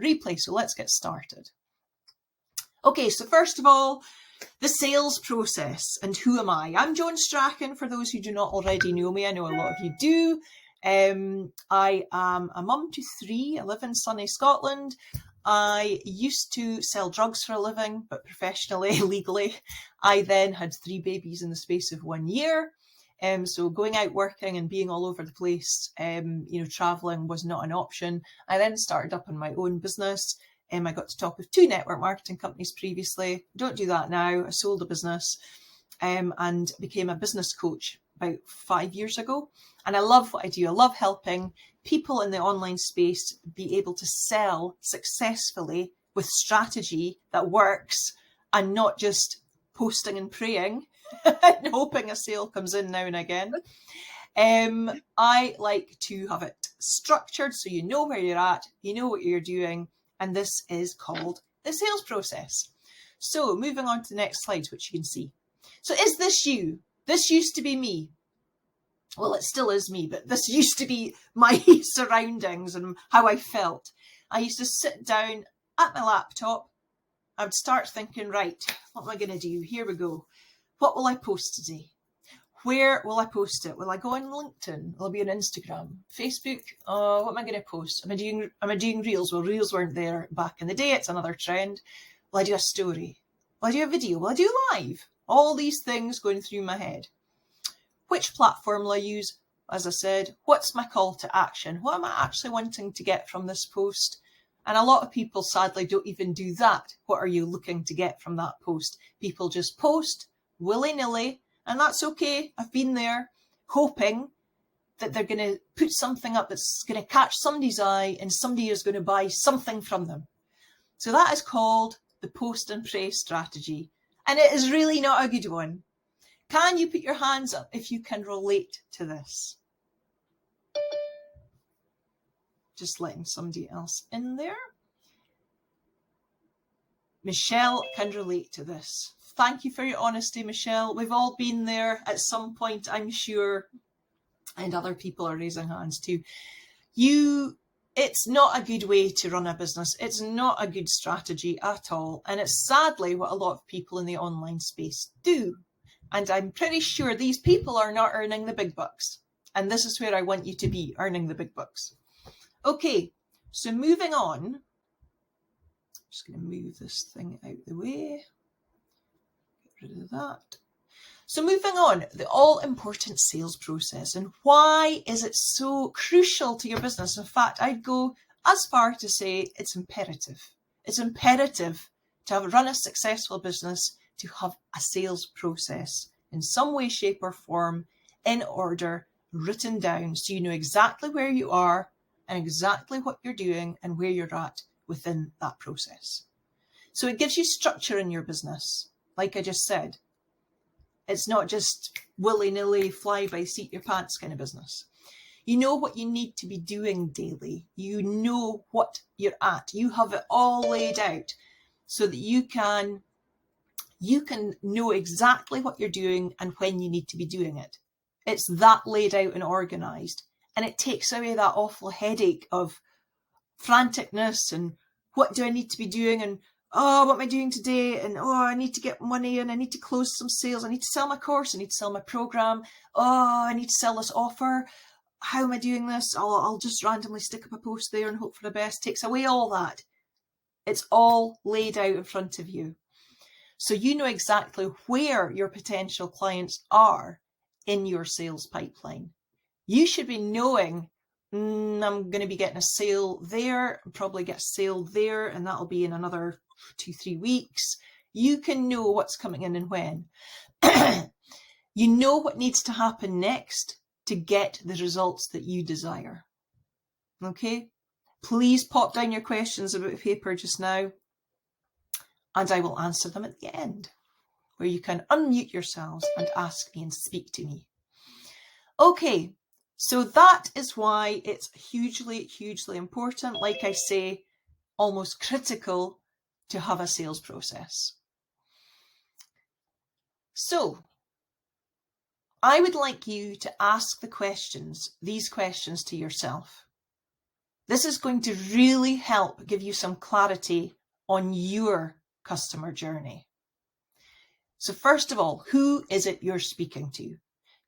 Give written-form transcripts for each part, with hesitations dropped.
replay. So let's get started. Okay, so first of all, the sales process and who am I? I'm Joan Strachan, for those who do not already know me. I know a lot of you do. I am a mum to 3. I live in sunny Scotland. I used to sell drugs for a living, but professionally, legally. I then had 3 babies in the space of 1 year. So going out working and being all over the place, traveling was not an option. I then started up on my own business. I got to top of 2 network marketing companies previously. Don't do that now. I sold a business and became a business coach about 5 years ago. And I love what I do. I love helping people in the online space be able to sell successfully with strategy that works and not just posting and praying and hoping a sale comes in now and again. I like to have it structured so you know where you're at, you know what you're doing, and this is called the sales process. So moving on to the next slide, which you can see. So is this you? This used to be me. Well, it still is me, but this used to be my surroundings and how I felt. I used to sit down at my laptop. I would start thinking, right, what am I going to do? Here we go. What will I post today? Where will I post it? Will I go on LinkedIn? Will I be on Instagram? Facebook? What am I going to post? Am I doing reels? Well, reels weren't there back in the day. It's another trend. Will I do a story? Will I do a video? Will I do live? All these things going through my head. Which platform will I use? As I said, what's my call to action? What am I actually wanting to get from this post? And a lot of people sadly don't even do that. What are you looking to get from that post? People just post willy-nilly, and that's okay. I've been there, hoping that they're going to put something up that's going to catch somebody's eye and somebody is going to buy something from them. So that is called the post and pray strategy. And it is really not a good one. Can you put your hands up if you can relate to this? Just letting somebody else in there. Michelle can relate to this. Thank you for your honesty, Michelle. We've all been there at some point, I'm sure. And other people are raising hands too. It's not a good way to run a business. It's not a good strategy at all. And it's sadly what a lot of people in the online space do. And I'm pretty sure these people are not earning the big bucks. And this is where I want you to be, earning the big bucks. Okay, so moving on. I'm just going to move this thing out the way. Get rid of that. So moving on, the all-important sales process. And why is it so crucial to your business? In fact, I'd go as far to say it's imperative. It's imperative to run a successful business, to have a sales process in some way, shape or form, in order, written down, so you know exactly where you are and exactly what you're doing and where you're at within that process. So it gives you structure in your business. Like I just said, it's not just willy-nilly, fly by seat your pants kind of business. You know what you need to be doing daily. You know what you're at. You have it all laid out so that you can know exactly what you're doing and when you need to be doing it. It's that laid out and organized. And it takes away that awful headache of franticness and what do I need to be doing and what am I doing today? And I need to get money and I need to close some sales. I need to sell my course. I need to sell my program. I need to sell this offer. How am I doing this? I'll just randomly stick up a post there and hope for the best. Takes away all that. It's all laid out in front of you. So you know exactly where your potential clients are in your sales pipeline. You should be knowing, I'm going to be getting a sale there, probably get a sale there, and that'll be in another 2-3 weeks. You can know what's coming in and when. You know what needs to happen next to get the results that you desire. Okay? Please pop down your questions about paper just now, and I will answer them at the end, where you can unmute yourselves and ask me and speak to me. Okay, so that is why it's hugely, hugely important, like I say, almost critical to have a sales process. So I would like you to ask these questions to yourself. This is going to really help give you some clarity on your customer journey. So first of all, who is it you're speaking to?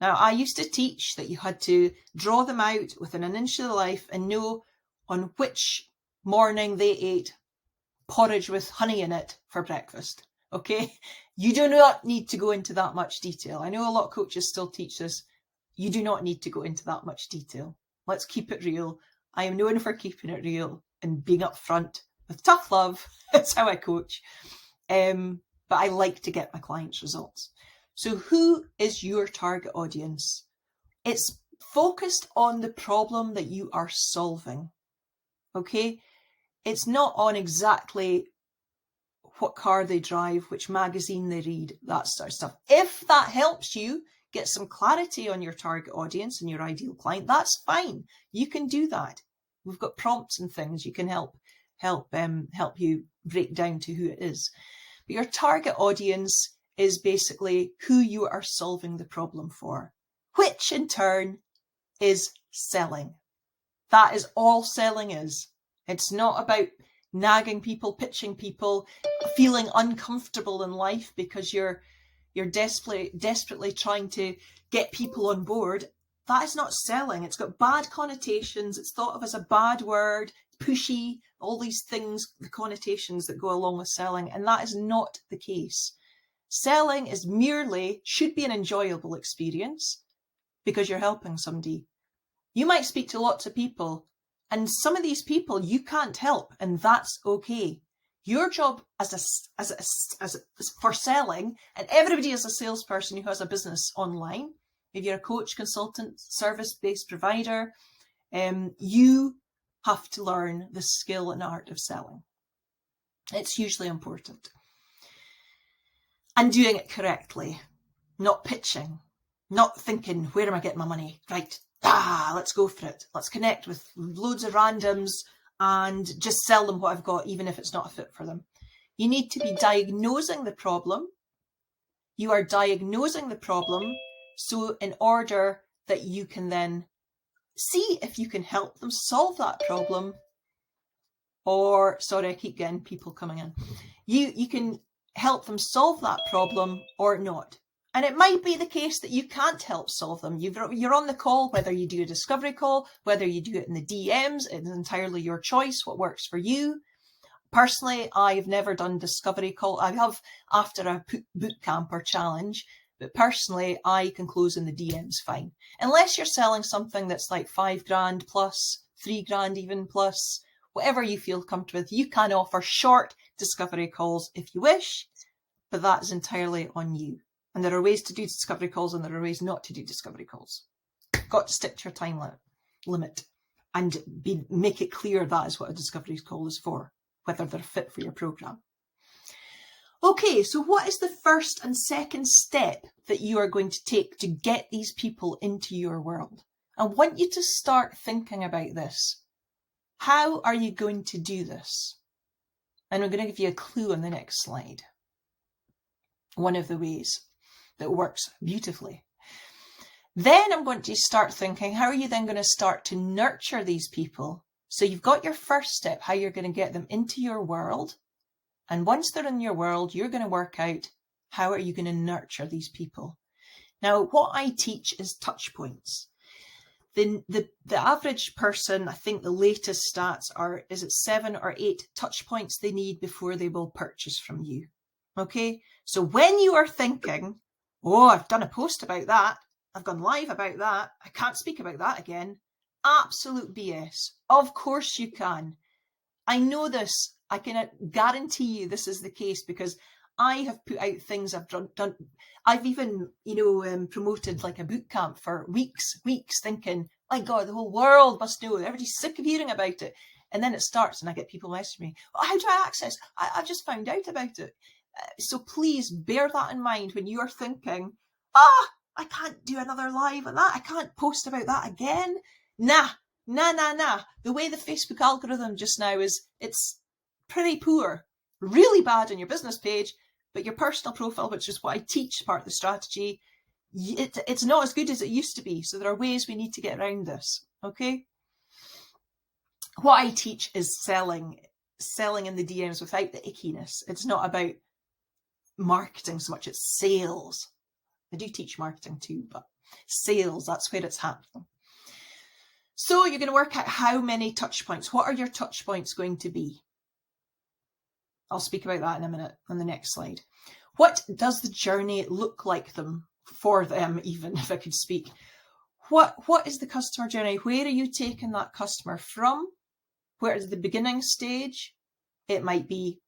Now, I used to teach that you had to draw them out within an inch of their life and know on which morning they ate porridge with honey in it for breakfast. Okay? You do not need to go into that much detail. I know a lot of coaches still teach this. You do not need to go into that much detail. Let's keep it real. I am known for keeping it real and being upfront with tough love. That's how I coach. But I like to get my clients results. So who is your target audience? It's focused on the problem that you are solving. Okay? It's not on exactly what car they drive, which magazine they read, that sort of stuff. If that helps you get some clarity on your target audience and your ideal client, that's fine. You can do that. We've got prompts and things you can help you break down to who it is. But your target audience is basically who you are solving the problem for, which in turn is selling. That is all selling is. It's not about nagging people, pitching people, feeling uncomfortable in life because you're desperately trying to get people on board. That is not selling. It's got bad connotations. It's thought of as a bad word, pushy, all these things, the connotations that go along with selling. And that is not the case. Selling is should be an enjoyable experience because you're helping somebody. You might speak to lots of people, and some of these people you can't help, and that's okay. Your job for selling, and everybody is a salesperson who has a business online. If you're a coach, consultant, service-based provider, you have to learn the skill and art of selling. It's hugely important. And doing it correctly, not pitching, not thinking, where am I getting my money? Right, let's go for it. Let's connect with loads of randoms and just sell them what I've got, even if it's not a fit for them. You need to be diagnosing the problem. You are diagnosing the problem so in order that you can then see if you can help them solve that problem. Or, sorry, I keep getting people coming in. You can help them solve that problem or not. And it might be the case that you can't help solve them. You're on the call, whether you do a discovery call, whether you do it in the DMs, it's entirely your choice, what works for you. Personally, I've never done discovery call. I have after a boot camp or challenge, but personally, I can close in the DMs fine. Unless you're selling something that's like $5,000 plus, $3,000 even plus, whatever you feel comfortable with, you can offer short discovery calls if you wish, but that is entirely on you. And there are ways to do discovery calls and there are ways not to do discovery calls. Got to stick to your time limit and make it clear that is what a discovery call is for, whether they're fit for your program. Okay, so what is the first and second step that you are going to take to get these people into your world? I want you to start thinking about this. How are you going to do this? And I'm going to give you a clue on the next slide. One of the ways that works beautifully. Then I'm going to start thinking, how are you then going to start to nurture these people? So you've got your first step, how you're going to get them into your world. And once they're in your world, you're going to work out how are you going to nurture these people. Now, what I teach is touch points. The average person, I think the latest stats are, is it 7 or 8 touch points they need before they will purchase from you. Okay, so when you are thinking, oh, I've done a post about that, I've gone live about that, I can't speak about that again, absolute BS. Of course you can. I know this. I can guarantee you this is the case because I have put out things I've done. I've even, promoted like a boot camp for weeks thinking, my God, the whole world must know. Everybody's sick of hearing about it. And then it starts and I get people messaging me, oh, how do I access? I've just found out about it. So please bear that in mind when you are thinking, I can't do another live on that. I can't post about that again. Nah. The way the Facebook algorithm just now is, it's pretty poor, really bad on your business page, but your personal profile, which is what I teach, part of the strategy, it's not as good as it used to be. So there are ways we need to get around this. Okay. what I teach is selling in the DMs without the ickiness. It's not about marketing so much, it's sales. I do teach marketing too, but sales, that's where it's happening. So you're going to work out how many touch points. What are your touch points going to be? I'll speak about that in a minute on the next slide. What does the journey look like for them, even if I could speak? What is the customer journey? Where are you taking that customer from? Where is the beginning stage? It might be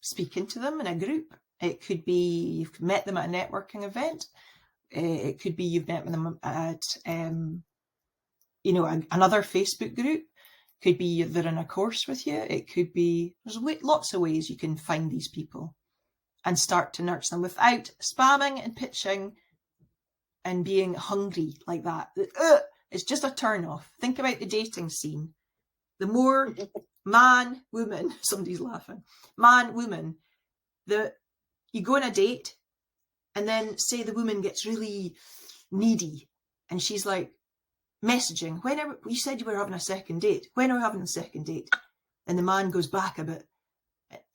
speaking to them in a group. It could be you've met them at a networking event. It could be you've met them at another Facebook group. Could be they're in a course with you. It could be, there's lots of ways you can find these people and start to nurture them without spamming and pitching and being hungry like that. It's just a turn off. Think about the dating scene. The more man, woman, somebody's laughing, man, woman, you go on a date and then say the woman gets really needy and she's like messaging, whenever you said you were having a second date, when are we having a second date? And the man goes back a bit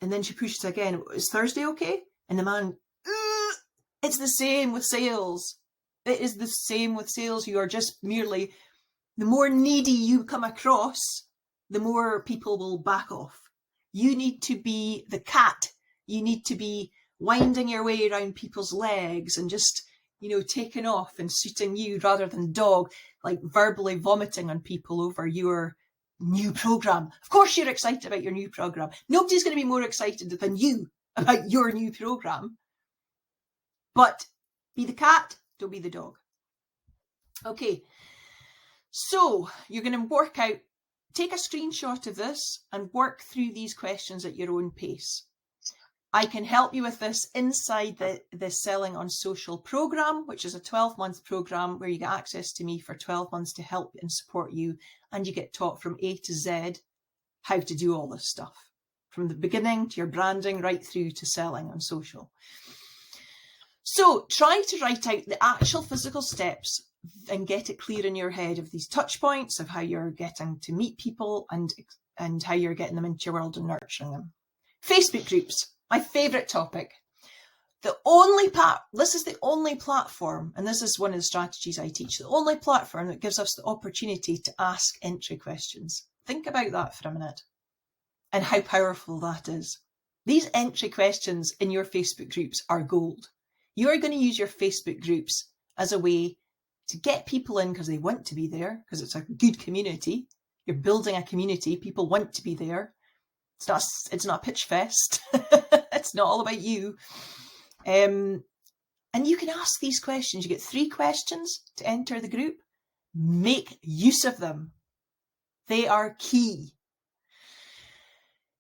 and then she pushes again, is Thursday okay? And the man, it's the same with sales. It is the same with sales. You are just merely, the more needy you come across, the more people will back off. You need to be the cat. You need to be winding your way around people's legs and just, taking off and suiting you rather than dog, like verbally vomiting on people over your new program. Of course you're excited about your new program. Nobody's going to be more excited than you about your new program. But be the cat, don't be the dog. Okay, so you're going to take a screenshot of this and work through these questions at your own pace. I can help you with this inside the Selling on Social program, which is a 12-month program where you get access to me for 12 months to help and support you. And you get taught from A to Z how to do all this stuff, from the beginning to your branding right through to selling on social. So try to write out the actual physical steps and get it clear in your head of these touch points, of how you're getting to meet people and how you're getting them into your world and nurturing them. Facebook groups, my favourite topic. This is the only platform, and this is one of the strategies I teach, the only platform that gives us the opportunity to ask entry questions. Think about that for a minute and how powerful that is. These entry questions in your Facebook groups are gold. You are going to use your Facebook groups as a way to get people in because they want to be there, because it's a good community. You're building a community. People want to be there. It's not a pitch fest. It's not all about you. And you can ask these questions. You get 3 questions to enter the group. Make use of them. They are key.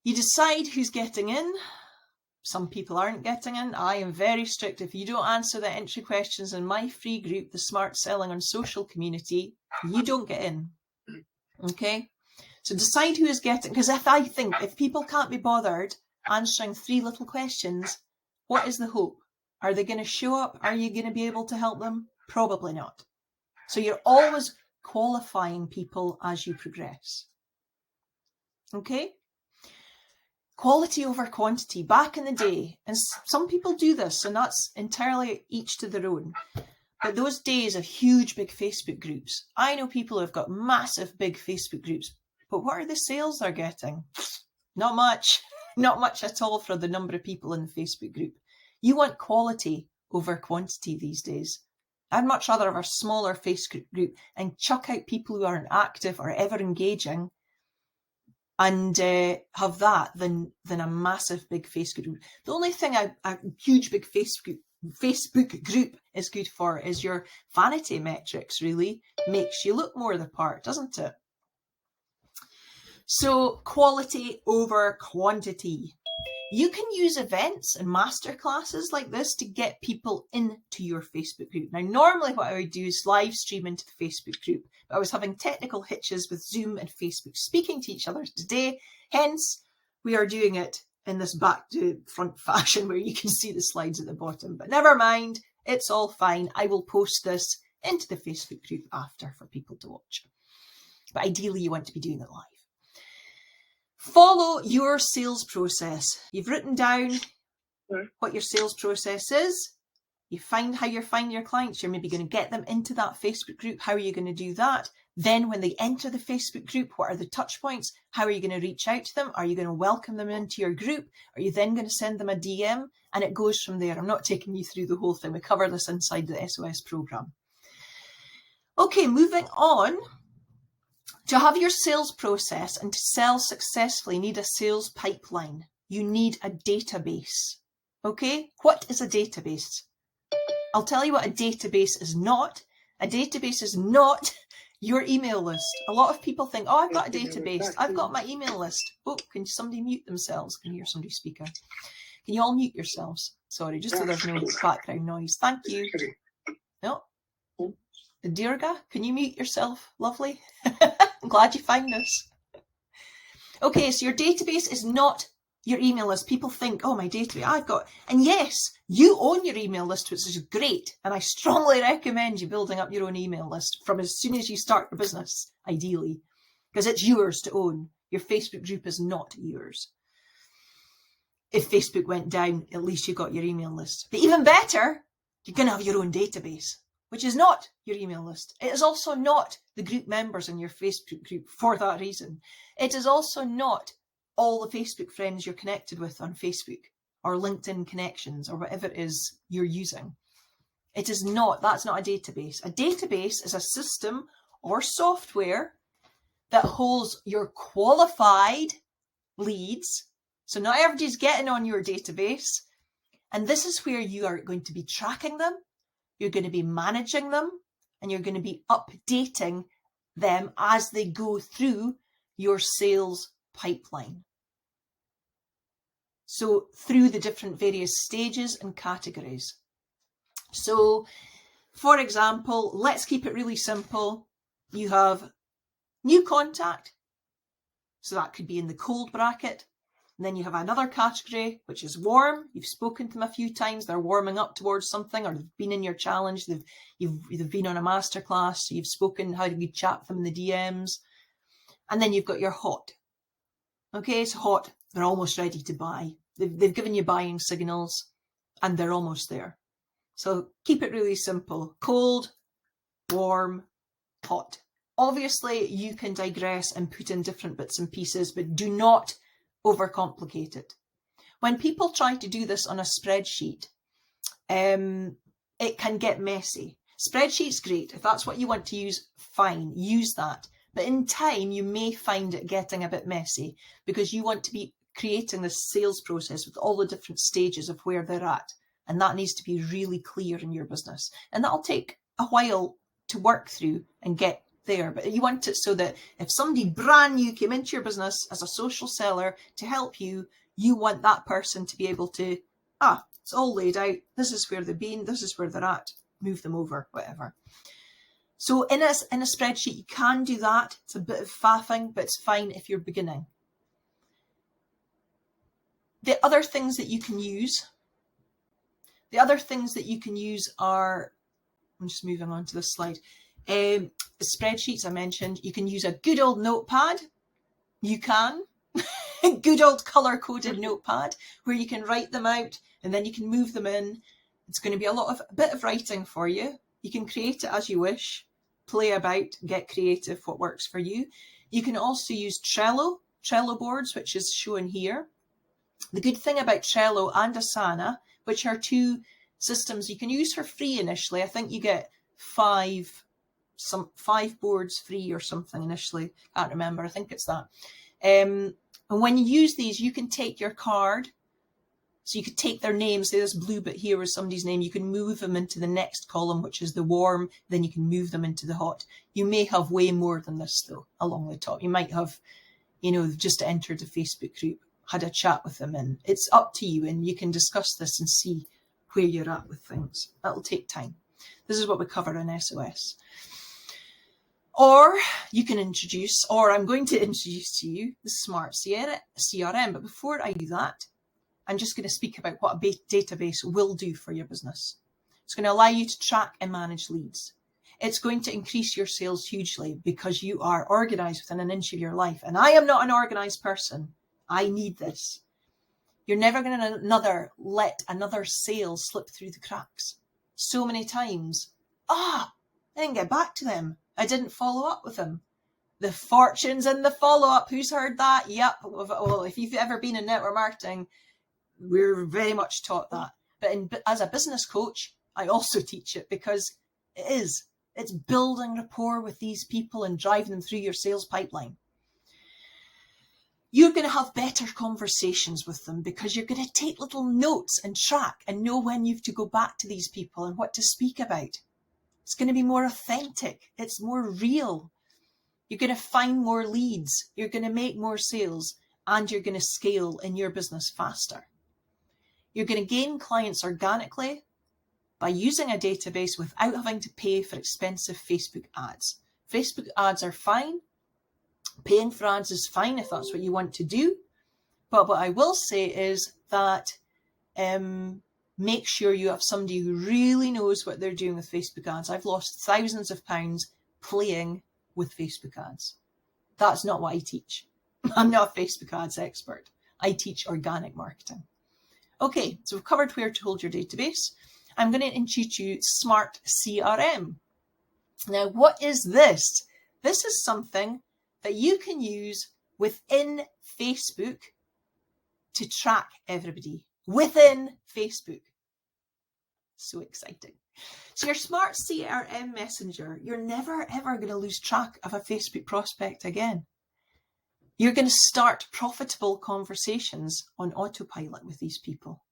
You decide who's getting in. Some people aren't getting in. I am very strict. If you don't answer the entry questions in my free group, the Smart Selling on Social community, you don't get in. Okay? So decide who is getting, because if people can't be bothered answering 3 little questions, what is the hope? Are they going to show up? Are you going to be able to help them? Probably not. So you're always qualifying people as you progress. Okay? Quality over quantity. Back in the day, and some people do this, and that's entirely each to their own. But those days of huge, big Facebook groups, I know people who have got massive, big Facebook groups, but what are the sales they're getting? Not much. Not much at all for the number of people in the Facebook group. You want quality over quantity these days. I'd much rather have a smaller Facebook group and chuck out people who aren't active or ever engaging and have that than a massive big Facebook group. The only thing a huge big Facebook group is good for is your vanity metrics, really. Makes you look more the part, doesn't it? So quality over quantity. You can use events and masterclasses like this to get people into your Facebook group. Now, normally what I would do is live stream into the Facebook group, but I was having technical hitches with Zoom and Facebook speaking to each other today. Hence, we are doing it in this back to front fashion where you can see the slides at the bottom. But never mind, it's all fine. I will post this into the Facebook group after for people to watch. but ideally you want to be doing it live. Follow your sales process. You've written down what your sales process is. You find how you're finding your clients. You're maybe going to get them into that Facebook group. How are you going to do that? Then when they enter the Facebook group, what are the touch points? How are you going to reach out to them? Are you going to welcome them into your group? Are you then going to send them a DM? And it goes from there. I'm not taking you through the whole thing. We cover this inside the SOS program. Okay, moving on. To have your sales process and to sell successfully, you need a sales pipeline. You need a database. Okay, what is a database? I'll tell you what a database is not. A database is not your email list. A lot of people think, oh, I've got a database. I've got my email list. Oh, can somebody mute themselves? Can you hear somebody speaking? Can you all mute yourselves? Sorry, just so there's no background noise. Thank you. No? Dirga, can you mute yourself? Lovely. I'm glad you found this. Okay, so your database is not your email list. People think, oh, my database, I've got, and yes, you own your email list, which is great. And I strongly recommend you building up your own email list from as soon as you start your business, ideally, because it's yours to own. Your Facebook group is not yours. If Facebook went down, at least you got your email list. But even better, you're going to have your own database, which is not your email list. It is also not the group members in your Facebook group for that reason. It is also not all the Facebook friends you're connected with on Facebook or LinkedIn connections or whatever it is you're using. It is not, that's not a database. A database is a system or software that holds your qualified leads. So not everybody's getting on your database. And this is where you are going to be tracking them. You're going to be managing them, and you're going to be updating them as they go through your sales pipeline. So through the different various stages and categories. So for example, let's keep it really simple. You have new contact. So that could be in the cold bracket. And then you have another category, which is warm. You've spoken to them a few times. They're warming up towards something, or they've been in your challenge. They've been on a masterclass. So you've spoken, how do you chat them in the DMs? And then you've got your hot. Okay, it's hot. They're almost ready to buy. They've given you buying signals and they're almost there. So keep it really simple. Cold, warm, hot. Obviously, you can digress and put in different bits and pieces, but do not overcomplicate it. When people try to do this on a spreadsheet, it can get messy. Spreadsheet's great. If that's what you want to use, fine, use that. But in time, you may find it getting a bit messy because you want to be creating this sales process with all the different stages of where they're at. And that needs to be really clear in your business. And that'll take a while to work through and get there. But you want it so that if somebody brand new came into your business as a social seller to help you, you want that person to be able to, it's all laid out. This is where they've been. This is where they're at. Move them over, whatever. So in a spreadsheet, you can do that. It's a bit of faffing, but it's fine if you're beginning. The other things that you can use are, I'm just moving on to this slide. The spreadsheets I mentioned, you can use a good old notepad. You can. Good old color-coded notepad where you can write them out and then you can move them in. It's going to be a bit of writing for you. You can create it as you wish, play about, get creative, what works for you. You can also use Trello boards, which is shown here. The good thing about Trello and Asana, which are two systems you can use for free initially. I think you get five boards free or something initially. I can't remember. I think it's that. And when you use these, you can take your card. So you could take their name, say this blue bit here was somebody's name. You can move them into the next column, which is the warm. Then you can move them into the hot. You may have way more than this though, along the top. You might have, just entered a Facebook group, had a chat with them, and it's up to you. And you can discuss this and see where you're at with things. That'll take time. This is what we cover on SOS. Or you can introduce, or I'm going to introduce to you the SMART CRM. But before I do that, I'm just going to speak about what a database will do for your business. It's going to allow you to track and manage leads. It's going to increase your sales hugely because you are organized within an inch of your life. And I am not an organized person. I need this. You're never going to let another sale slip through the cracks. So many times, I didn't get back to them. I didn't follow up with them. The fortunes in the follow-up. Who's heard that? Yep. Well, if you've ever been in network marketing, we're very much taught that. But as a business coach, I also teach it because it's building rapport with these people and driving them through your sales pipeline. You're going to have better conversations with them because you're going to take little notes and track and know when you have to go back to these people and what to speak about. It's going to be more authentic. It's more real. You're going to find more leads. You're going to make more sales, and you're going to scale in your business faster. You're going to gain clients organically by using a database without having to pay for expensive Facebook ads. Facebook ads are fine. Paying for ads is fine if that's what you want to do. But what I will say is that make sure you have somebody who really knows what they're doing with Facebook ads. I've lost thousands of pounds playing with Facebook ads. That's not what I teach. I'm not a Facebook ads expert. I teach organic marketing. Okay, so we've covered where to hold your database. I'm going to introduce you SMART CRM. Now, what is this? This is something that you can use within Facebook to track everybody within Facebook. So exciting. So your SMART CRM messenger, you're never ever going to lose track of a Facebook prospect again. You're going to start profitable conversations on autopilot with these people.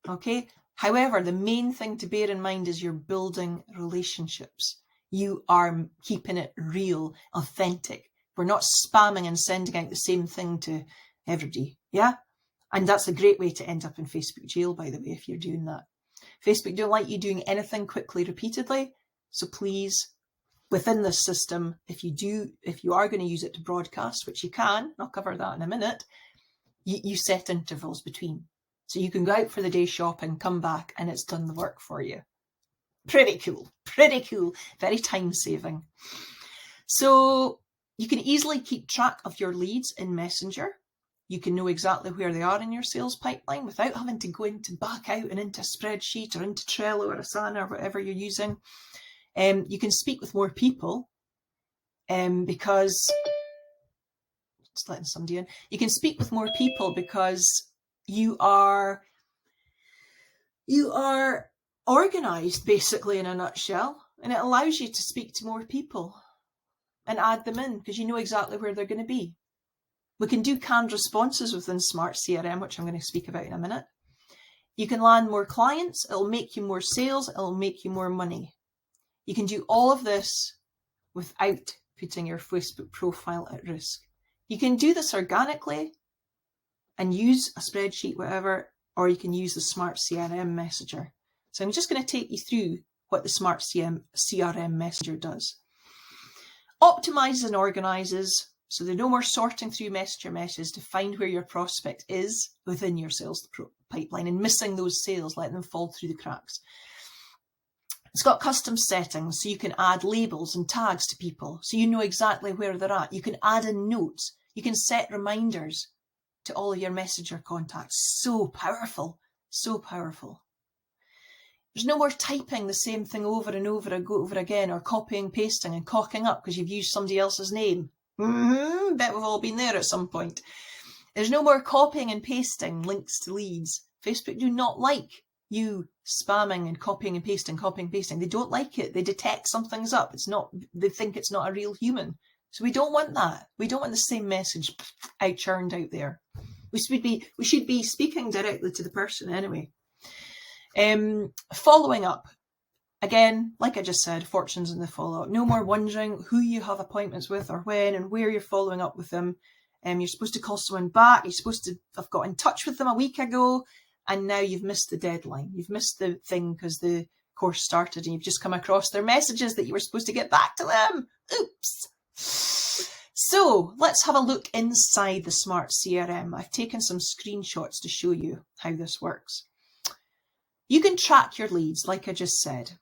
Okay. However, the main thing to bear in mind is you're building relationships. You are keeping it real, authentic. We're not spamming and sending out the same thing to everybody. Yeah. And that's a great way to end up in Facebook jail, by the way, if you're doing that. Facebook don't like you doing anything quickly, repeatedly. So please, within this system, if you are going to use it to broadcast, which you can, I'll cover that in a minute, you set intervals between. So you can go out for the day shopping, come back, and it's done the work for you. Pretty cool, very time saving. So you can easily keep track of your leads in Messenger. You can know exactly where they are in your sales pipeline without having to go back out and into a spreadsheet or into Trello or Asana or whatever you're using. You can speak with more people because, just letting somebody in, you can speak with more people because you are organized, basically, in a nutshell, and it allows you to speak to more people and add them in because you know exactly where they're going to be. We can do canned responses within SMART CRM, which I'm going to speak about in a minute. You can land more clients. It'll make you more sales. It'll make you more money. You can do all of this without putting your Facebook profile at risk. You can do this organically and use a spreadsheet, whatever, or you can use the SMART CRM Messenger. So I'm just going to take you through what the SMART CRM Messenger does. Optimizes and organizes, so there's no more sorting through Messenger messages to find where your prospect is within your sales pipeline and missing those sales, letting them fall through the cracks. It's got custom settings, so you can add labels and tags to people, so you know exactly where they're at. You can add in notes. You can set reminders to all of your Messenger contacts. So powerful, so powerful. There's no more typing the same thing over and over again, or copying, pasting and cocking up because you've used somebody else's name. Bet we've all been there at some point. There's no more copying and pasting links to leads. Facebook do not like you spamming and copying and pasting. They don't like it. They detect something's up. They think it's not a real human. So we don't want that. We don't want the same message churned out there. We should be speaking directly to the person anyway. Following up. Again, like I just said, fortunes in the follow-up. No more wondering who you have appointments with or when and where you're following up with them. You're supposed to call someone back. You're supposed to have got in touch with them a week ago, and now you've missed the deadline. You've missed the thing because the course started and you've just come across their messages that you were supposed to get back to them. Oops. So let's have a look inside the SMART CRM. I've taken some screenshots to show you how this works. You can track your leads, like I just said.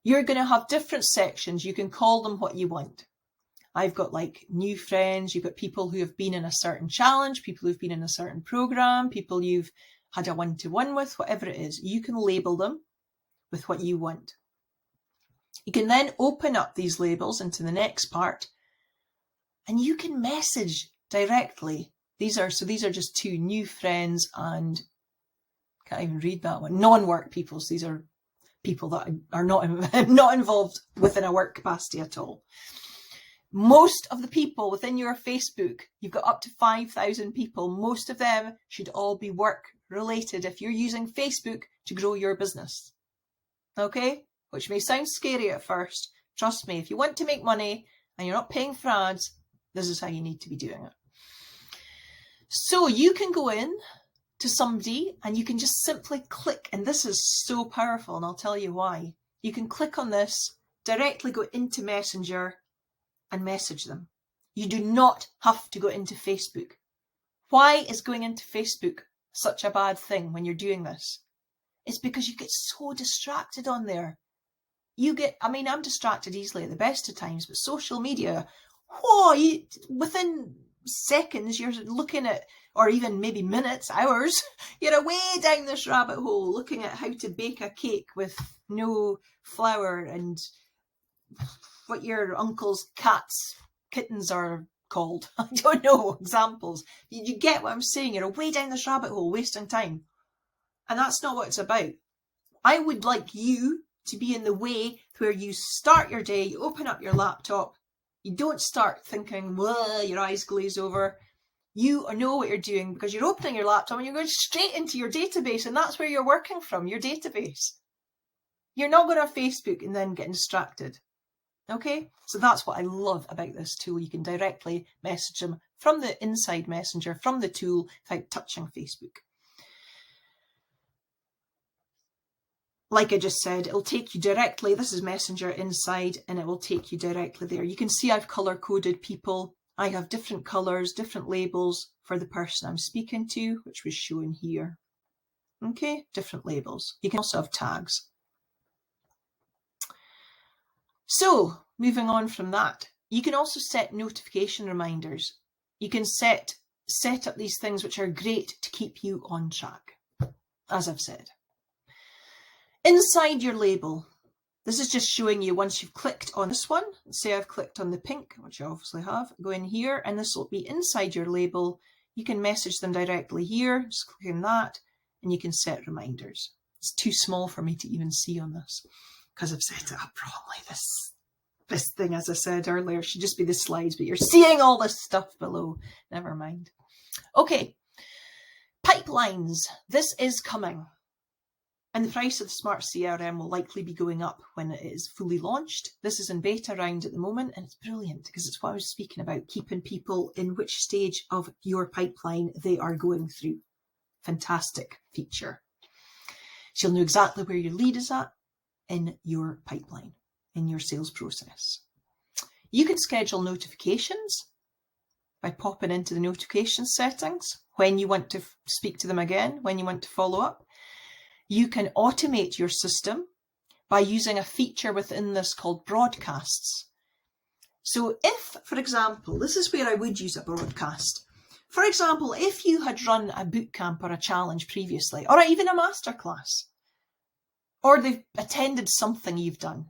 You're going to have different sections. You can call them what you want. I've got like new friends. You've got people who have been in a certain challenge, people who've been in a certain program, people you've had a one-to-one with, whatever it is. You can label them with what you want. You can then open up these labels into the next part, and you can message directly. These are just two new friends, and can't even read that one. Non-work people. So these are people that are not involved within a work capacity at all. Most of the people within your Facebook, you've got up to 5,000 people. Most of them should all be work related if you're using Facebook to grow your business. Okay? Which may sound scary at first. Trust me, if you want to make money and you're not paying for ads, this is how you need to be doing it. So you can go in to somebody and you can just simply click, and this is so powerful, and I'll tell you why. You can click on this, directly go into Messenger and message them. You do not have to go into Facebook. Why is going into Facebook such a bad thing when you're doing this? It's because you get so distracted on there. I'm distracted easily at the best of times, but social media, within seconds you're looking at, or even maybe minutes, hours, you're way down this rabbit hole looking at how to bake a cake with no flour and what your uncle's kittens are called. I don't know, examples. You get what I'm saying? You're way down this rabbit hole, wasting time. And that's not what it's about. I would like you to be in the way where you start your day, you open up your laptop, you don't start thinking, your eyes glaze over. You know what you're doing because you're opening your laptop and you're going straight into your database, and that's where you're working from, your database. You're not going to Facebook and then getting distracted. Okay, so that's what I love about this tool. You can directly message them from the inside Messenger, from the tool, without touching Facebook. Like I just said, it'll take you directly. This is Messenger inside, and it will take you directly there. You can see I've color-coded people. I have different colors, different labels for the person I'm speaking to, which was shown here. Okay, different labels. You can also have tags. So, moving on from that, you can also set notification reminders. You can set up these things which are great to keep you on track, as I've said. Inside your label, this is just showing you once you've clicked on this one, say I've clicked on the pink, which I obviously have, go in here, and this will be inside your label. You can message them directly here, just click on that, and you can set reminders. It's too small for me to even see on this because I've set it up wrongly. This thing, as I said earlier, should just be the slides, but you're seeing all this stuff below. Never mind. Okay, pipelines. This is coming. And the price of the Smart CRM will likely be going up when it is fully launched. This is in beta round at the moment, and it's brilliant because it's what I was speaking about, keeping people in which stage of your pipeline they are going through. Fantastic feature. So you'll know exactly where your lead is at in your pipeline, in your sales process. You can schedule notifications by popping into the notification settings when you want to speak to them again, when you want to follow up. You can automate your system by using a feature within this called broadcasts. So if, for example, this is where I would use a broadcast. For example, if you had run a bootcamp or a challenge previously, or even a masterclass, or they've attended something you've done,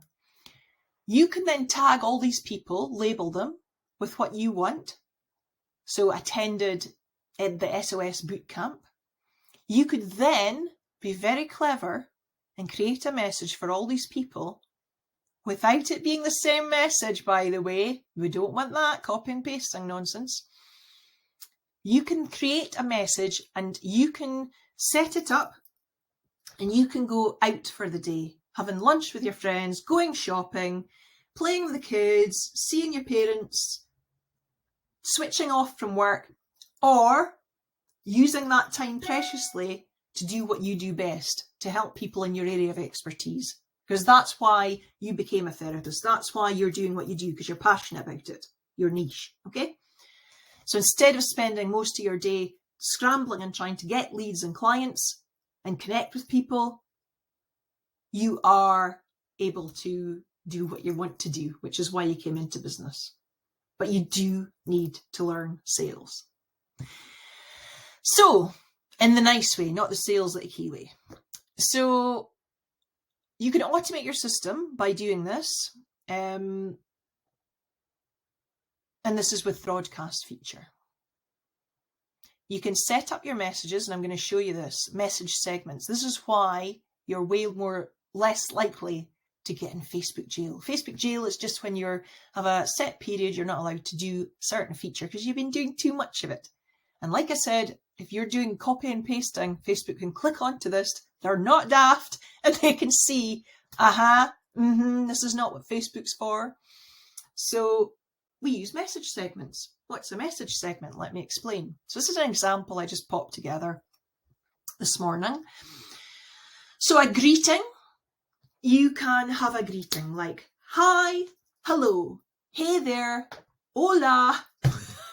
you can then tag all these people, label them with what you want. So attended the SOS bootcamp. You could then be very clever and create a message for all these people without it being the same message, by the way. We don't want that copy and pasting nonsense. You can create a message and you can set it up and you can go out for the day, having lunch with your friends, going shopping, playing with the kids, seeing your parents, switching off from work, or using that time preciously to do what you do best, to help people in your area of expertise. Because that's why you became a therapist. That's why you're doing what you do, because you're passionate about it, your niche, okay? So instead of spending most of your day scrambling and trying to get leads and clients and connect with people, you are able to do what you want to do, which is why you came into business. But you do need to learn sales. So, in the nice way, not the sales like key way. So, you can automate your system by doing this. And this is with broadcast feature. You can set up your messages, and I'm going to show you this, message segments. This is why you're way less likely to get in Facebook jail. Facebook jail is just when you have a set period, you're not allowed to do a certain feature because you've been doing too much of it. And like I said, if you're doing copy and pasting, Facebook can click onto this. They're not daft, and they can see, this is not what Facebook's for. So we use message segments. What's a message segment? Let me explain. So this is an example I just popped together this morning. So a greeting, you can have a greeting like, hi, hello, hey there, hola.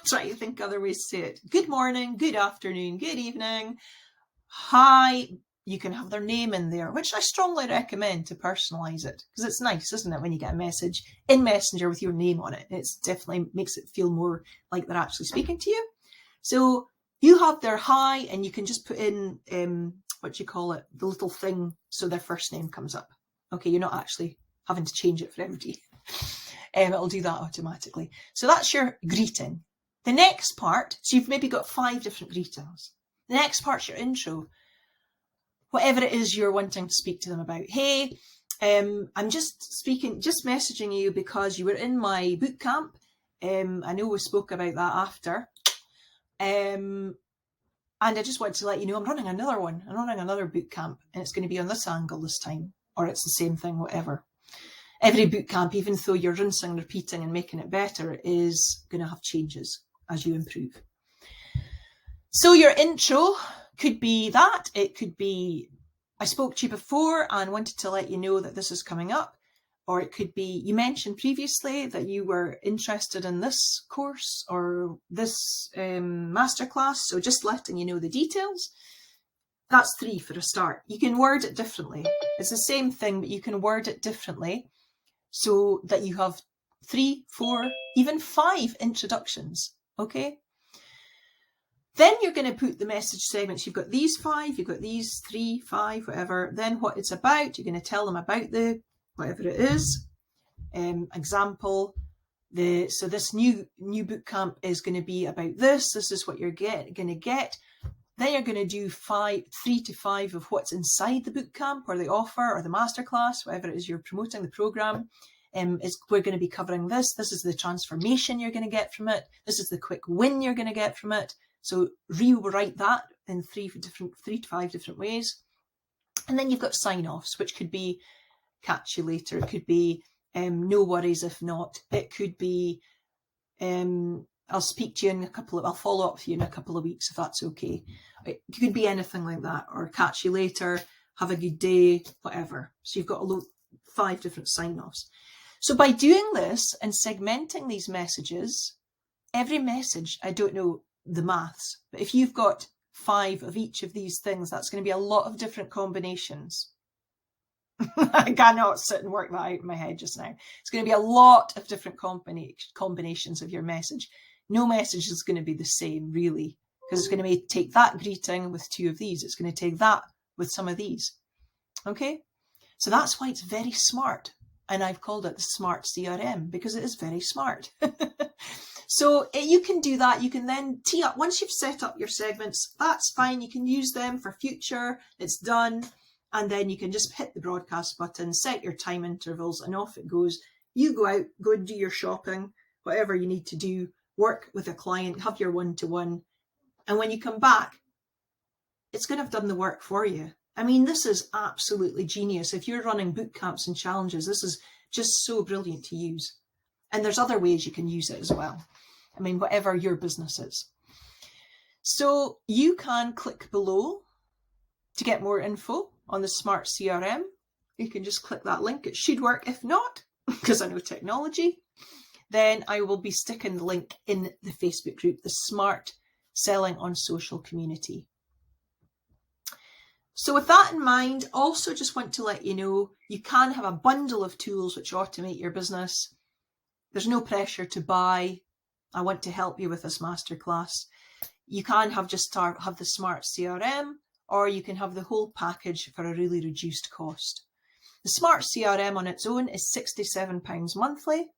Try to think other ways to say it. Good morning, good afternoon, good evening, hi. You can have their name in there, which I strongly recommend to personalize it, because it's nice, isn't it, when you get a message in Messenger with your name on it. It definitely makes it feel more like they're actually speaking to you. So you have their hi, and you can just put in, the little thing, so their first name comes up. Okay, you're not actually having to change it for everybody. It'll do that automatically. So that's your greeting. The next part, so you've maybe got 5 different greetings. The next part's your intro. Whatever it is you're wanting to speak to them about. Hey, I'm just messaging you because you were in my boot camp. I know we spoke about that after. And I just wanted to let you know I'm running another one. I'm running another boot camp, and it's going to be on this angle this time, or it's the same thing, whatever. Every boot camp, even though you're rinsing, repeating, and making it better, is going to have changes as you improve. So your intro could be that. It could be, I spoke to you before and wanted to let you know that this is coming up. Or it could be, you mentioned previously that you were interested in this course or this masterclass. So just letting you know the details. That's 3 for a start. You can word it differently. It's the same thing, but you can word it differently so that you have 3, 4, even 5 introductions. Okay. Then you're going to put the message segments. You've got these 5, you've got these 3, 5, whatever. Then what it's about, you're going to tell them about the whatever it is. Example, so this new boot camp is going to be about this. This is what you're going to get. Then you're going to do 3 to 5 of what's inside the boot camp or the offer or the masterclass, whatever it is you're promoting, the program. We're going to be covering this. This is the transformation you're going to get from it. This is the quick win you're going to get from it. So rewrite that in 3 to 5 different ways. And then you've got sign-offs, which could be catch you later. It could be no worries if not. It could be I'll speak to you I'll follow up with you in a couple of weeks if that's okay. It could be anything like that, or catch you later, have a good day, whatever. So you've got 5 different sign-offs. So by doing this and segmenting these messages, every message, I don't know the maths, but if you've got 5 of each of these things, that's going to be a lot of different combinations. I cannot sit and work that out in my head just now. It's going to be a lot of different combinations of your message. No message is going to be the same, really, because it's going to take that greeting with 2 of these. It's going to take that with some of these. Okay? So that's why it's very smart. And I've called it the SMART CRM because it is very smart. So you can do that. You can then tee up. Once you've set up your segments, that's fine. You can use them for future. It's done. And then you can just hit the broadcast button, set your time intervals, and off it goes. You go out, go and do your shopping, whatever you need to do, work with a client, have your one-to-one. And when you come back, it's going to have done the work for you. I mean, this is absolutely genius. If you're running boot camps and challenges, this is just so brilliant to use. And there's other ways you can use it as well. I mean, whatever your business is. So you can click below to get more info on the SMART CRM. You can just click that link. It should work. If not, because I know technology, then I will be sticking the link in the Facebook group, the Smart Selling on Social community. So with that in mind, also just want to let you know, you can have a bundle of tools which automate your business. There's no pressure to buy. I want to help you with this masterclass. You can have have the Smart CRM, or you can have the whole package for a really reduced cost. The Smart CRM on its own is £67 monthly.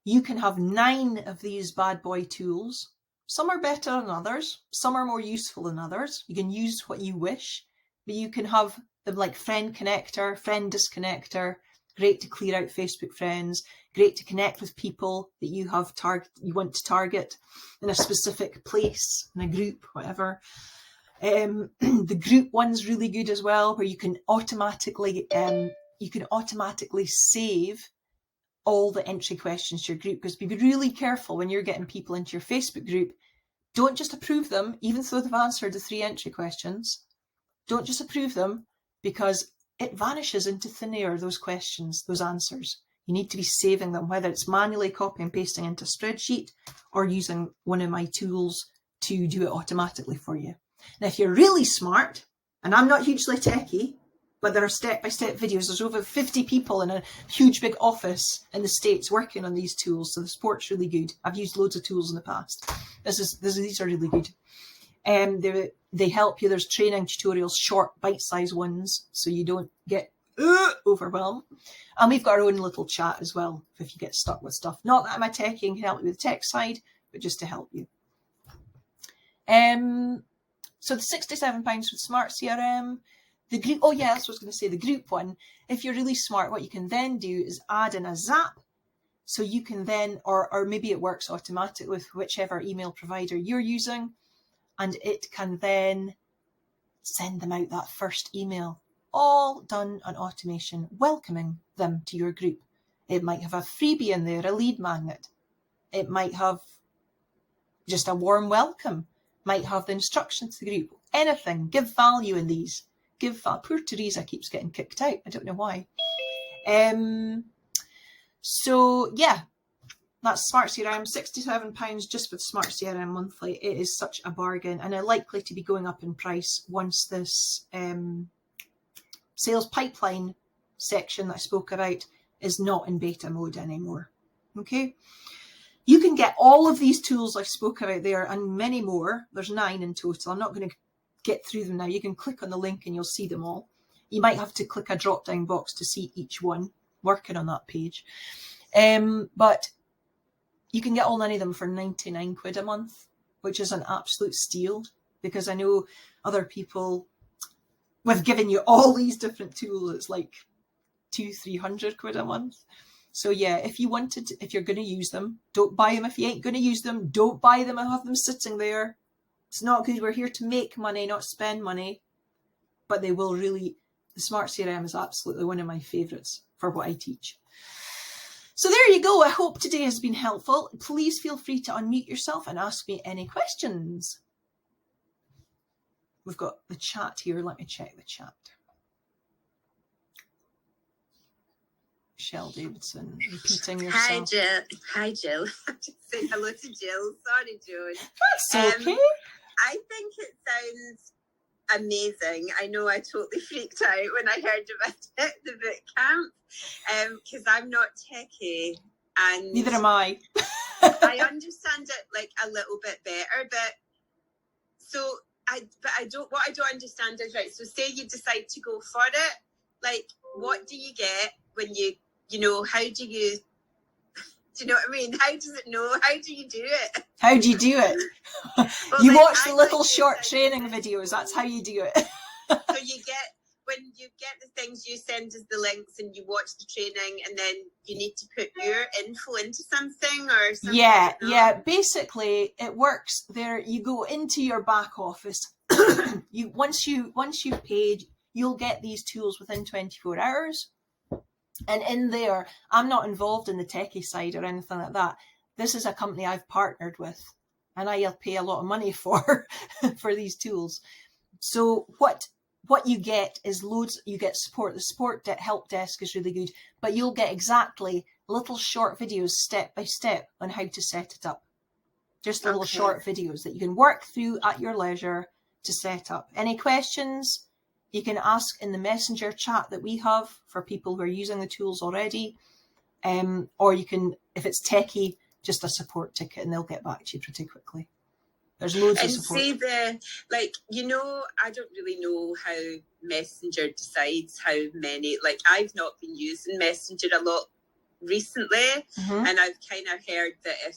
You can have 9 of these bad boy tools. Some are better than others. Some are more useful than others. You can use what you wish, but you can have them like Friend Connector, Friend Disconnector, great to clear out Facebook friends, great to connect with people that you have you want to target in a specific place, in a group, whatever. The group one's really good as well, where you can automatically save all the entry questions to your group, because be really careful when you're getting people into your Facebook group. Don't just approve them, even though they've answered the 3 entry questions. Don't just approve them, because it vanishes into thin air, those questions, those answers. You need to be saving them, whether it's manually copy and pasting into a spreadsheet or using one of my tools to do it automatically for you. Now, if you're really smart, and I'm not hugely techie, but there are step-by-step videos. There's over 50 people in a huge big office in the States working on these tools, so the support's really good. I've used loads of tools in the past. These are really good. They help you. There's training tutorials, short bite-sized ones, so you don't get overwhelmed. And we've got our own little chat as well if you get stuck with stuff. Not that I'm a techie and can help you with the tech side, but just to help you. So the £67 for Smart CRM. The group, oh yeah, that's what I was going to say, the group one. If you're really smart, what you can then do is add in a zap. So you can then, or maybe it works automatically with whichever email provider you're using, and it can then send them out that first email, all done on automation, welcoming them to your group. It might have a freebie in there, a lead magnet. It might have just a warm welcome, might have the instructions to the group, anything. Give value in these. Poor Teresa keeps getting kicked out. I don't know why. So yeah, that's Smart CRM, £67 just for the Smart CRM monthly. It is such a bargain, and are likely to be going up in price once this sales pipeline section that I spoke about is not in beta mode anymore. Okay. You can get all of these tools I spoke about there and many more. There's 9 in total. I'm not going to get through them now. You can click on the link and you'll see them all. You might have to click a drop down box to see each one, working on that page. But you can get all 9 of them for 99 quid a month, which is an absolute steal, because I know other people, we've given you all these different tools. It's like 200-300 quid a month. So yeah, if you're going to use them, don't buy them. If you ain't going to use them, don't buy them and have them sitting there. It's not good. We're here to make money, not spend money. But they will really, the Smart CRM is absolutely one of my favourites for what I teach. So there you go. I hope today has been helpful. Please feel free to unmute yourself and ask me any questions. We've got the chat here. Let me check the chat. Michelle Davidson, repeating yourself. Hi, Jill. Hi, Jill. I just said hello to Jill. Sorry, Joan. That's okay. I think it sounds amazing. I know I totally freaked out when I heard about it, the boot camp, because I'm not techie, and neither am I. I understand it like a little bit better, but I don't. What I don't understand is, right, so say you decide to go for it, like what do you get when you how do you know what I mean? How does it know? How do you do it? How do you do it? Well, you watch the little short training videos. That's how you do it. So when you get the things, you send us the links and you watch the training, and then you need to put your info into something or something. Yeah. Basically, it works there. You go into your back office. Once you've paid, you'll get these tools within 24 hours. And in there, I'm not involved in the techie side or anything like that. This is a company I've partnered with, and I'll pay a lot of money for these tools. So what you get is loads. You get support. The support help desk is really good, but you'll get exactly little short videos step by step on how to set it up. Just little short videos that you can work through at your leisure to set up. Any questions? You can ask in the messenger chat that we have for people who are using the tools already. Or you can, if it's techie, just a support ticket and they'll get back to you pretty quickly. There's loads of support. And say I don't really know how Messenger decides how many, I've not been using Messenger a lot recently, and I've kind of heard that if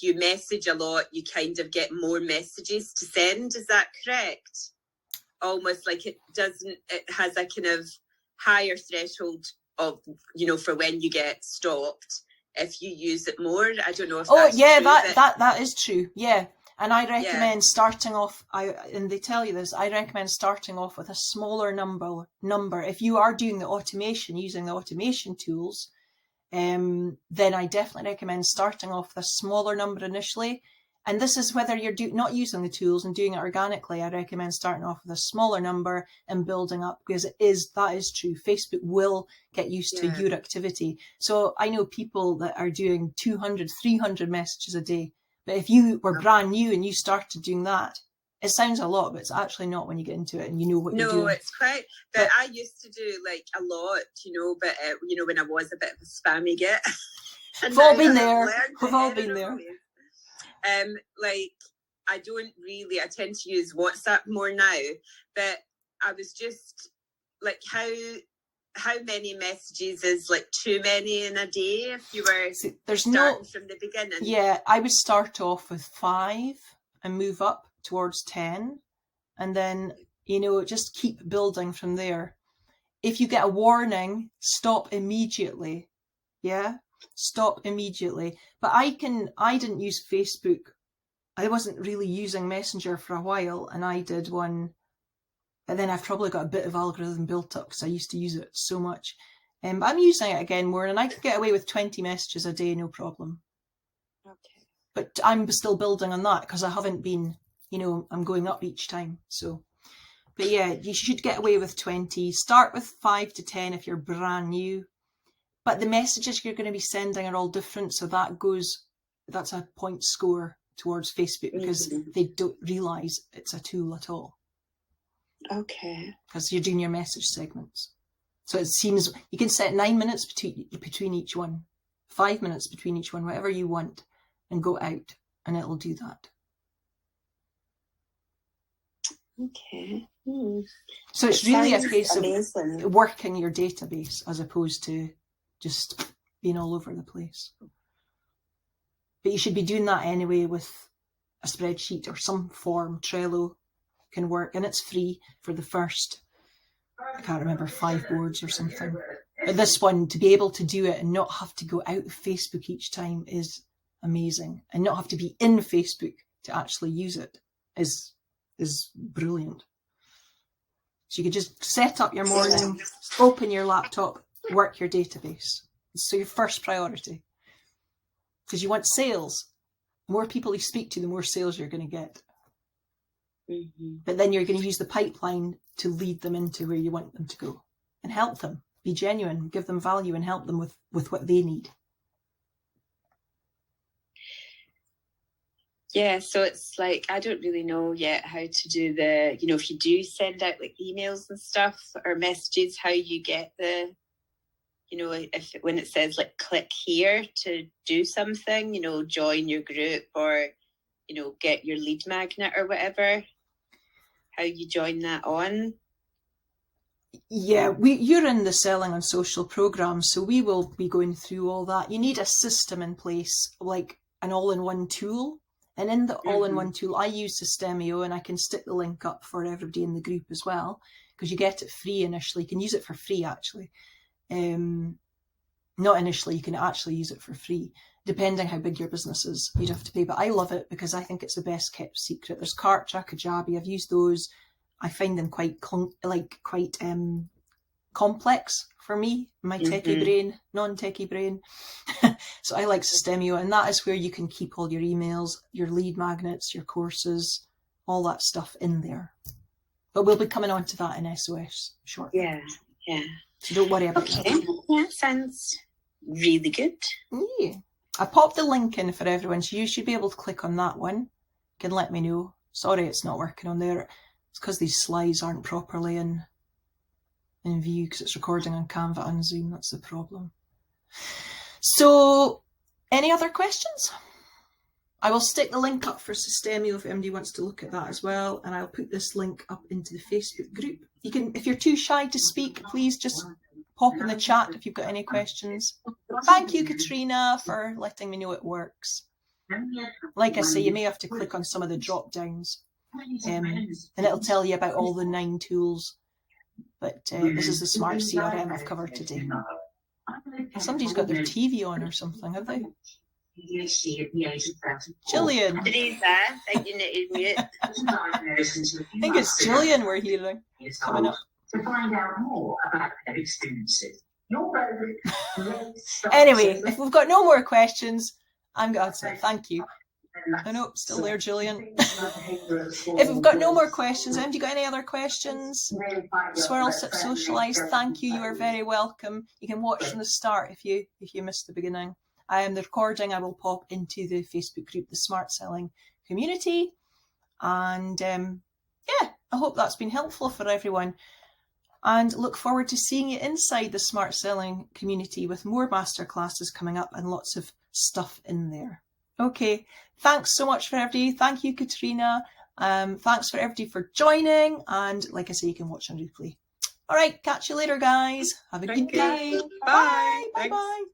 you message a lot, you kind of get more messages to send. Is that correct? Almost like it has a kind of higher threshold of, for when you get stopped if you use it more. I don't know if that's true, that is true. Yeah. And I recommend starting off, and they tell you this, I recommend starting off with a smaller number. If you are doing the automation, using the automation tools, then I definitely recommend starting off with a smaller number initially. And this is whether you're not using the tools and doing it organically. I recommend starting off with a smaller number and building up, because that is true. Facebook will get used to your activity. So I know people that are doing 200, 300 messages a day. But if you were brand new and you started doing that, it sounds a lot, but it's actually not when you get into it and you know what you're doing. No, it's quite. But I used to do a lot, but when I was a bit of a spammy git. We've all been there. We've all been there. I tend to use WhatsApp more now, but I was just how many messages is too many in a day if you were starting from the beginning? Yeah, I would start off with 5 and move up towards 10, and then, just keep building from there. If you get a warning, stop immediately. Yeah, stop immediately. But I didn't use Facebook. I wasn't really using Messenger for a while, and I did one, and then I've probably got a bit of algorithm built up because I used to use it so much. I'm using it again more, and I could get away with 20 messages a day, no problem. Okay. But I'm still building on that because I haven't been, I'm going up each time. So, but yeah, you should get away with 20. Start with 5 to 10 if you're brand new. But the messages you're going to be sending are all different. So that's a point score towards Facebook because they don't realise it's a tool at all. Okay. Because you're doing your message segments. So it seems you can set 9 minutes between each one, 5 minutes between each one, whatever you want, and go out, and it'll do that. Okay. So it's really a case of working your database as opposed to just being all over the place. But you should be doing that anyway with a spreadsheet or some form. Trello can work, and it's free for the first, I can't remember, 5 boards or something. But this one, to be able to do it and not have to go out of Facebook each time is amazing, and not have to be in Facebook to actually use it is brilliant. So you could just set up your morning, open your laptop, work your database. So your first priority, because you want sales. The more people you speak to, the more sales you're going to get. But then you're going to use the pipeline to lead them into where you want them to go and help them. Be genuine, give them value, and help them with what they need. Yeah, so it's I don't really know yet how to do the, if you do send out emails and stuff or messages, how you get the, when it says click here to do something, join your group or, get your lead magnet or whatever, how you join that on. Yeah, you're in the selling on social programs, so we will be going through all that. You need a system in place, like an all-in-one tool. And in the all-in-one tool, I use Systemio, and I can stick the link up for everybody in the group as well, because you get it free initially. You can use it for free, actually. Not initially, you can actually use it for free. Depending how big your business is, you'd have to pay. But I love it because I think it's the best kept secret. There's Kartra, Kajabi. I've used those. I find them quite complex for me, my techie brain, non-techie brain. So I like Systemio, and that is where you can keep all your emails, your lead magnets, your courses, all that stuff in there. But we'll be coming on to that in SOS shortly. Yeah. So don't worry about that. Yeah, sounds really good. Yeah. I popped the link in for everyone, so you should be able to click on that one. You can let me know. Sorry it's not working on there. It's because these slides aren't properly in view because it's recording on Canva and Zoom. That's the problem. So, any other questions? I will stick the link up for Systemio if anybody wants to look at that as well, and I'll put this link up into the Facebook group. You can, if you're too shy to speak, please just pop in the chat if you've got any questions. Thank you, Katrina, for letting me know it works. Like I say, you may have to click on some of the drop downs, and it'll tell you about all the 9 tools. But this is the Smart CRM I've covered today. Somebody's got their TV on or something, have they? Gillian. Teresa, I think you need to mute. I think it's Gillian we're hearing coming up. To find out more about their experiences. Anyway, if we've got no more questions, I'm going to say thank you. I know, still there, Gillian. If we've got no more questions, have you got any other questions? Swirl, Sip, Socialise, thank you. You are very welcome. You can watch from the start if you missed the beginning. The recording I will pop into the Facebook group, the Smart Selling Community. And yeah, I hope that's been helpful for everyone. And look forward to seeing you inside the Smart Selling Community with more masterclasses coming up and lots of stuff in there. Okay, thanks so much for everybody. Thank you, Katrina. Thanks for everybody for joining. And like I say, you can watch on replay. All right, catch you later, guys. Have a good day. Bye. Bye. Bye.